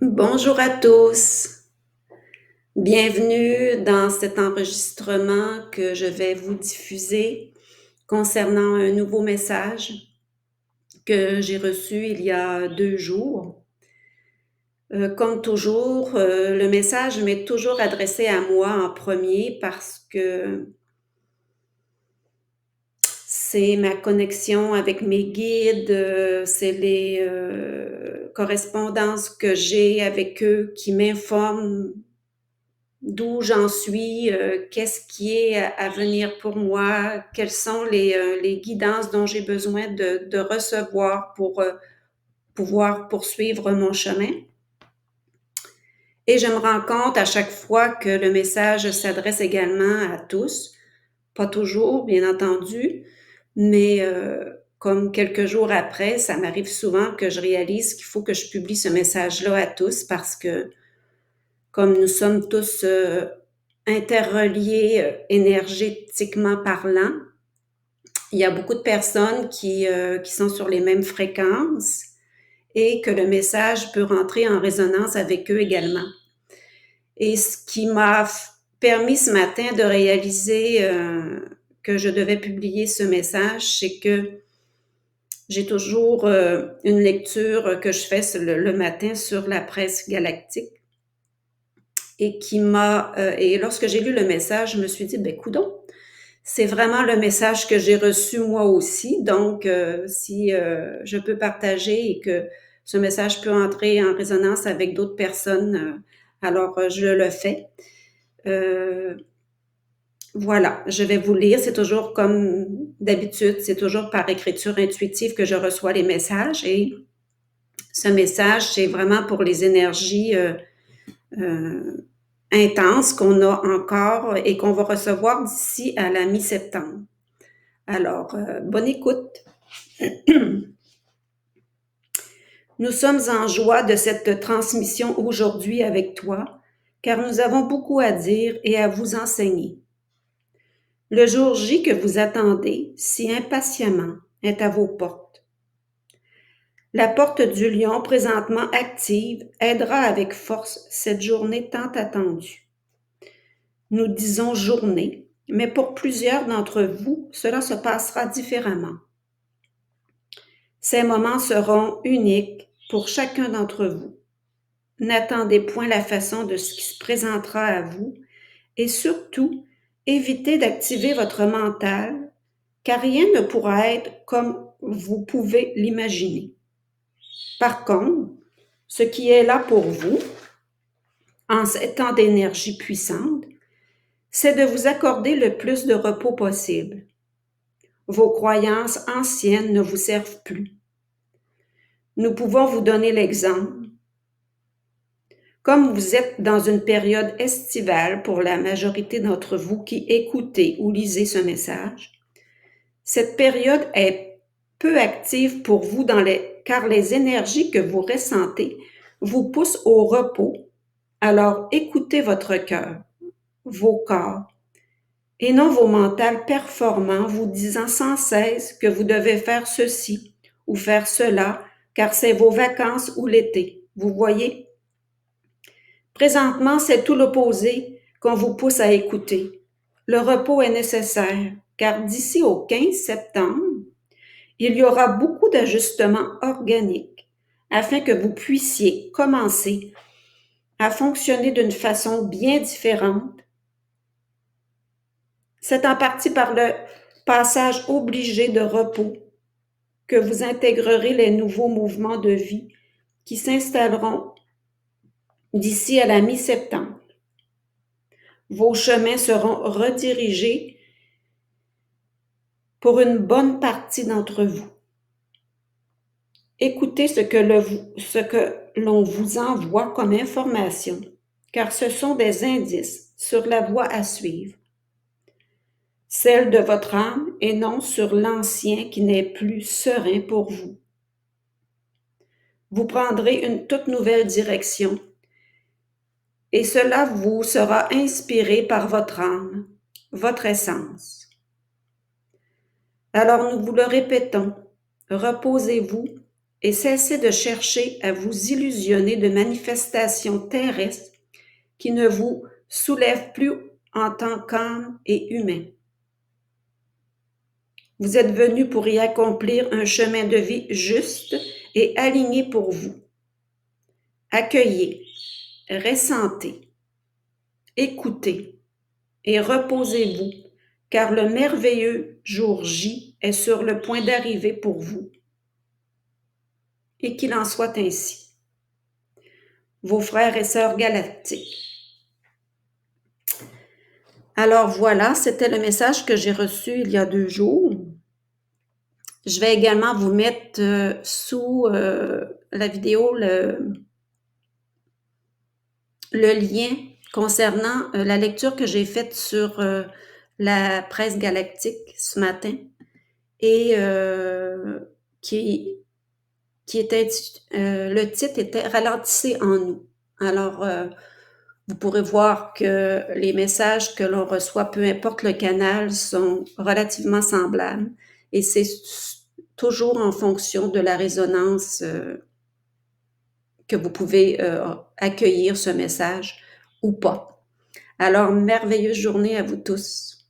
Bonjour à tous. Bienvenue dans cet enregistrement que je vais vous diffuser concernant un nouveau message que j'ai reçu il y a 2 jours. Comme toujours, le message m'est toujours adressé à moi en premier parce que c'est ma connexion avec mes guides, c'est les, correspondances que j'ai avec eux qui m'informent d'où j'en suis, qu'est-ce qui est à venir pour moi, quelles sont les guidances dont j'ai besoin de recevoir pour pouvoir poursuivre mon chemin. Et je me rends compte à chaque fois que le message s'adresse également à tous, pas toujours, bien entendu, mais comme quelques jours après, ça m'arrive souvent que je réalise qu'il faut que je publie ce message-là à tous parce que comme nous sommes tous interreliés énergétiquement parlant, il y a beaucoup de personnes qui sont sur les mêmes fréquences et que le message peut rentrer en résonance avec eux également. Et ce qui m'a permis ce matin de réaliser que je devais publier ce message, c'est que j'ai toujours une lecture que je fais le matin sur la presse galactique et et lorsque j'ai lu le message, je me suis dit, ben coudonc, c'est vraiment le message que j'ai reçu moi aussi. Donc, si je peux partager et que ce message peut entrer en résonance avec d'autres personnes, alors je le fais. Voilà, je vais vous lire. C'est toujours comme d'habitude, c'est toujours par écriture intuitive que je reçois les messages. Et ce message, c'est vraiment pour les énergies intenses qu'on a encore et qu'on va recevoir d'ici à la mi-septembre. Alors, bonne écoute. Nous sommes en joie de cette transmission aujourd'hui avec toi, car nous avons beaucoup à dire et à vous enseigner. Le jour J que vous attendez si impatiemment est à vos portes. La porte du lion, présentement active, aidera avec force cette journée tant attendue. Nous disons journée, mais pour plusieurs d'entre vous, cela se passera différemment. Ces moments seront uniques pour chacun d'entre vous. N'attendez point la façon de ce qui se présentera à vous et surtout, évitez d'activer votre mental car rien ne pourra être comme vous pouvez l'imaginer. Par contre, ce qui est là pour vous, en ces temps d'énergie puissante, c'est de vous accorder le plus de repos possible. Vos croyances anciennes ne vous servent plus. Nous pouvons vous donner l'exemple. Comme vous êtes dans une période estivale pour la majorité d'entre vous qui écoutez ou lisez ce message, cette période est peu active pour vous car les énergies que vous ressentez vous poussent au repos. Alors écoutez votre cœur, vos corps, et non vos mentales performants vous disant sans cesse que vous devez faire ceci ou faire cela, car c'est vos vacances ou l'été. Vous voyez? Présentement, c'est tout l'opposé qu'on vous pousse à écouter. Le repos est nécessaire, car d'ici au 15 septembre, il y aura beaucoup d'ajustements organiques afin que vous puissiez commencer à fonctionner d'une façon bien différente. C'est en partie par le passage obligé de repos que vous intégrerez les nouveaux mouvements de vie qui s'installeront d'ici à la mi-septembre. Vos chemins seront redirigés pour une bonne partie d'entre vous. Écoutez ce que l'on vous envoie comme information, car ce sont des indices sur la voie à suivre, celle de votre âme et non sur l'ancien qui n'est plus serein pour vous. Vous prendrez une toute nouvelle direction et cela vous sera inspiré par votre âme, votre essence. Alors nous vous le répétons, reposez-vous et cessez de chercher à vous illusionner de manifestations terrestres qui ne vous soulèvent plus en tant qu'âme et humain. Vous êtes venu pour y accomplir un chemin de vie juste et aligné pour vous. Accueillez, ressentez, écoutez et reposez-vous, car le merveilleux jour J est sur le point d'arriver pour vous. Et qu'il en soit ainsi. Vos frères et sœurs galactiques. Alors voilà, c'était le message que j'ai reçu il y a 2 jours. Je vais également vous mettre sous la vidéo le lien concernant la lecture que j'ai faite sur la presse galactique ce matin et qui était le titre était Ralentissez en nous. Alors vous pourrez voir que les messages que l'on reçoit, peu importe le canal, sont relativement semblables et c'est toujours en fonction de la résonance que vous pouvez accueillir ce message ou pas. Alors, merveilleuse journée à vous tous.